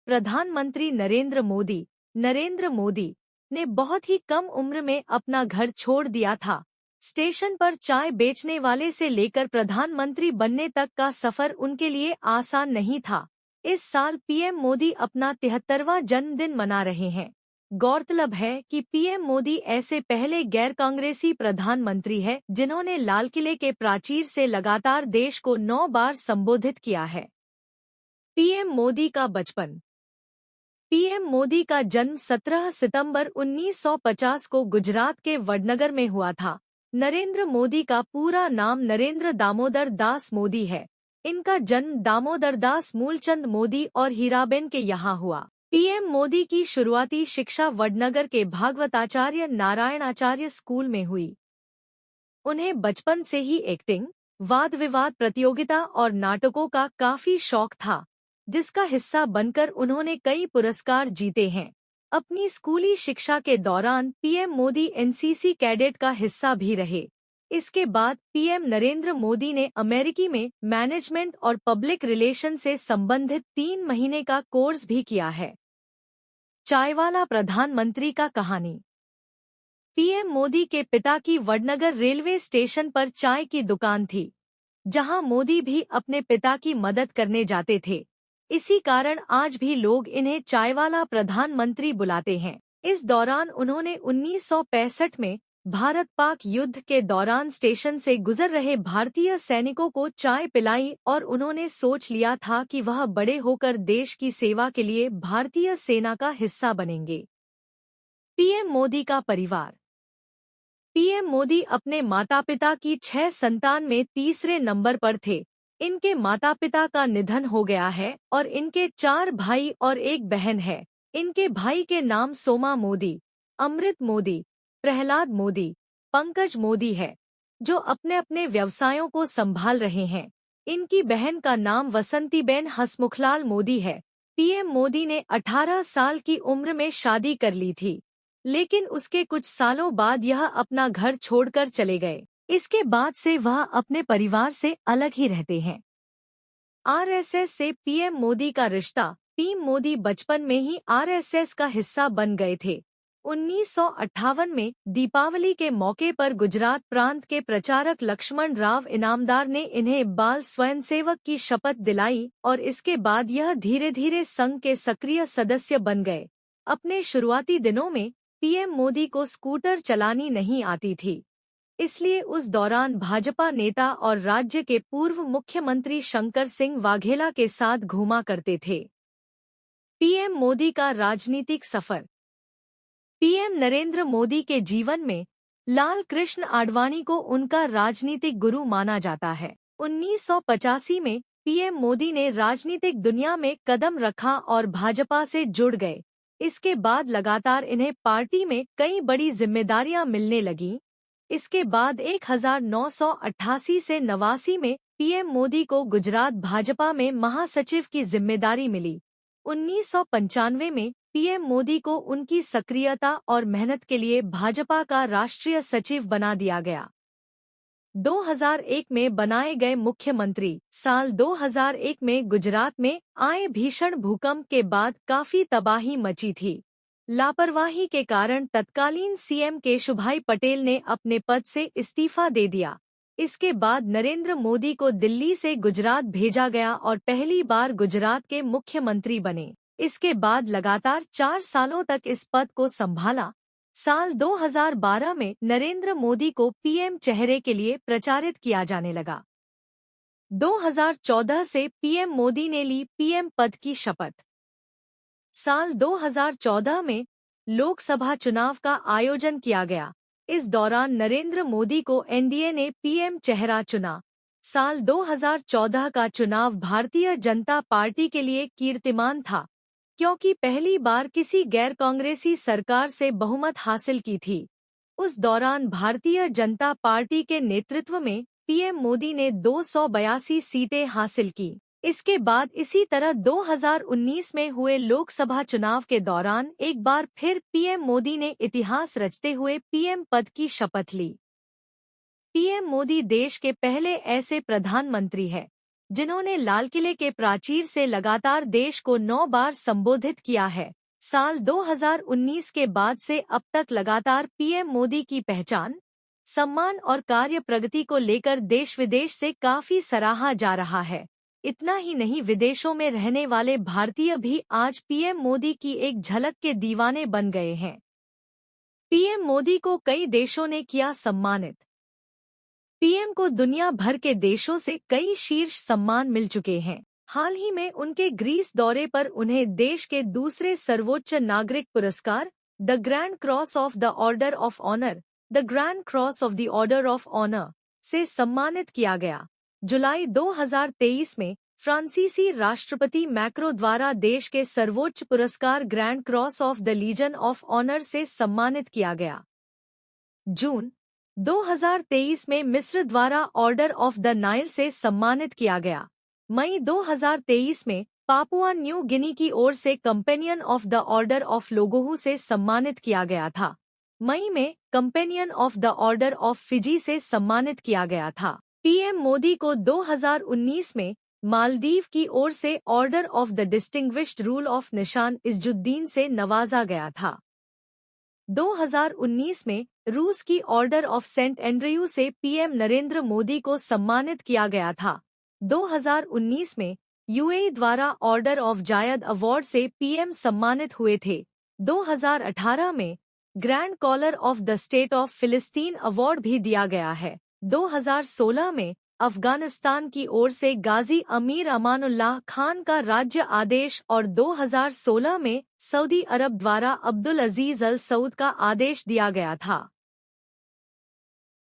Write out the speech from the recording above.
प्रधानमंत्री नरेंद्र मोदी ने बहुत ही कम उम्र में अपना घर छोड़ दिया था। स्टेशन पर चाय बेचने वाले से लेकर प्रधानमंत्री बनने तक का सफर उनके लिए आसान नहीं था। इस साल पीएम मोदी अपना 73वां जन्मदिन मना रहे हैं। गौरतलब है कि पीएम मोदी ऐसे पहले गैर कांग्रेसी प्रधानमंत्री है जिन्होंने लाल किले के प्राचीर से लगातार देश को 9 बार संबोधित किया है। पीएम मोदी का बचपन। पीएम मोदी का जन्म 17 सितंबर 1950 को गुजरात के वडनगर में हुआ था। नरेंद्र मोदी का पूरा नाम नरेंद्र दामोदर दास मोदी है। इनका जन्म दामोदर दास मूलचंद मोदी और हीराबेन के यहाँ हुआ। पीएम मोदी की शुरुआती शिक्षा वडनगर के भागवताचार्य नारायणाचार्य स्कूल में हुई। उन्हें बचपन से ही एक्टिंग, वाद विवाद प्रतियोगिता और नाटकों का काफी शौक था, जिसका हिस्सा बनकर उन्होंने कई पुरस्कार जीते हैं। अपनी स्कूली शिक्षा के दौरान पीएम मोदी एनसीसी कैडेट का हिस्सा भी रहे। इसके बाद पीएम नरेंद्र मोदी ने अमेरिकी में मैनेजमेंट और पब्लिक रिलेशन से संबंधित 3 महीने का कोर्स भी किया है। चायवाला प्रधानमंत्री का कहानी। पीएम मोदी के पिता की वडनगर रेलवे स्टेशन पर चाय की दुकान थी, जहां मोदी भी अपने पिता की मदद करने जाते थे। इसी कारण आज भी लोग इन्हें चायवाला प्रधानमंत्री बुलाते हैं। इस दौरान उन्होंने 1965 में भारत पाक युद्ध के दौरान स्टेशन से गुजर रहे भारतीय सैनिकों को चाय पिलाई और उन्होंने सोच लिया था कि वह बड़े होकर देश की सेवा के लिए भारतीय सेना का हिस्सा बनेंगे। पीएम मोदी का परिवार। पीएम मोदी अपने माता पिता की 6 संतान में तीसरे नंबर पर थे। इनके माता पिता का निधन हो गया है और इनके 4 भाई और 1 बहन है। इनके भाई के नाम सोमा मोदी, अमृत मोदी, प्रहलाद मोदी, पंकज मोदी है, जो अपने अपने व्यवसायों को संभाल रहे हैं। इनकी बहन का नाम वसंतीबेन हसमुखलाल मोदी है। पीएम मोदी ने 18 साल की उम्र में शादी कर ली थी, लेकिन उसके कुछ सालों बाद यह अपना घर छोड़कर चले गए। इसके बाद से वह अपने परिवार से अलग ही रहते हैं। आरएसएस से पीएम मोदी का रिश्ता। पीएम मोदी बचपन में ही आरएसएस का हिस्सा बन गए थे। 1958 में दीपावली के मौके पर गुजरात प्रांत के प्रचारक लक्ष्मण राव इनामदार ने इन्हें बाल स्वयंसेवक की शपथ दिलाई और इसके बाद यह धीरे धीरे संघ के सक्रिय सदस्य बन गए। अपने शुरुआती दिनों में पीएम मोदी को स्कूटर चलानी नहीं आती थी, इसलिए उस दौरान भाजपा नेता और राज्य के पूर्व मुख्यमंत्री शंकर सिंह वाघेला के साथ घूमा करते थे। पीएम मोदी का राजनीतिक सफर। पीएम नरेंद्र मोदी के जीवन में लाल कृष्ण आडवाणी को उनका राजनीतिक गुरु माना जाता है। 1985 में पीएम मोदी ने राजनीतिक दुनिया में कदम रखा और भाजपा से जुड़ गए। इसके बाद लगातार इन्हें पार्टी में कई बड़ी जिम्मेदारियां मिलने लगीं। इसके बाद 1988 से 89 में पीएम मोदी को गुजरात भाजपा में महासचिव की जिम्मेदारी मिली। 1995 में पीएम मोदी को उनकी सक्रियता और मेहनत के लिए भाजपा का राष्ट्रीय सचिव बना दिया गया। 2001 में बनाए गए मुख्यमंत्री। साल 2001 में गुजरात में आए भीषण भूकंप के बाद काफी तबाही मची थी। लापरवाही के कारण तत्कालीन सीएम केशुभाई पटेल ने अपने पद से इस्तीफा दे दिया। इसके बाद नरेंद्र मोदी को दिल्ली से गुजरात भेजा गया और पहली बार गुजरात के मुख्यमंत्री बने। इसके बाद लगातार 4 सालों तक इस पद को संभाला। साल 2012 में नरेंद्र मोदी को पीएम चेहरे के लिए प्रचारित किया जाने लगा। 2014 से पीएम मोदी ने ली पीएम पद की शपथ। साल 2014 में लोकसभा चुनाव का आयोजन किया गया। इस दौरान नरेंद्र मोदी को एनडीए ने पीएम चेहरा चुना। साल 2014 का चुनाव भारतीय जनता पार्टी के लिए कीर्तिमान था, क्योंकि पहली बार किसी गैर कांग्रेसी सरकार से बहुमत हासिल की थी। उस दौरान भारतीय जनता पार्टी के नेतृत्व में पीएम मोदी ने 282 सीटें हासिल की। इसके बाद इसी तरह 2019 में हुए लोकसभा चुनाव के दौरान एक बार फिर पीएम मोदी ने इतिहास रचते हुए पीएम पद की शपथ ली। पीएम मोदी देश के पहले ऐसे प्रधानमंत्री हैं जिन्होंने लाल किले के प्राचीर से लगातार देश को 9 बार संबोधित किया है। साल 2019 के बाद से अब तक लगातार पीएम मोदी की पहचान, सम्मान और कार्य प्रगति को लेकर देश विदेश से काफी सराहा जा रहा है। इतना ही नहीं, विदेशों में रहने वाले भारतीय भी आज पीएम मोदी की एक झलक के दीवाने बन गए हैं। पीएम मोदी को कई देशों ने किया सम्मानित। पीएम को दुनिया भर के देशों से कई शीर्ष सम्मान मिल चुके हैं। हाल ही में उनके ग्रीस दौरे पर उन्हें देश के दूसरे सर्वोच्च नागरिक पुरस्कार the Grand Cross of the Order of Honour, the Grand Cross of the Order of Honour से सम्मानित किया गया। जुलाई 2023 में फ्रांसीसी राष्ट्रपति मैक्रो द्वारा देश के सर्वोच्च पुरस्कार Grand Cross of the Legion of Honour से सम्मानित किया गया। जून 2023 में मिस्र द्वारा ऑर्डर ऑफ द नाइल से सम्मानित किया गया। मई 2023 में पापुआ न्यू गिनी की ओर से companion of the Order of लोगोहू से सम्मानित किया गया था। मई में companion of the Order of Fiji से सम्मानित किया गया था। पीएम मोदी को 2019 में मालदीव की ओर से order of the distinguished rule of निशान इज्जुद्दीन से नवाजा गया था। 2019 में रूस की ऑर्डर ऑफ सेंट एंड्रयू से पीएम नरेंद्र मोदी को सम्मानित किया गया था। 2019 में यूएई द्वारा ऑर्डर ऑफ जायद अवार्ड से पीएम सम्मानित हुए थे। 2018 में Grand Collar of the State of फिलिस्तीन अवार्ड भी दिया गया है। 2016 में अफगानिस्तान की ओर से गाजी अमीर अमानुल्लाह खान का राज्य आदेश और 2016 में सऊदी अरब द्वारा अब्दुल अजीज अल सऊद का आदेश दिया गया था।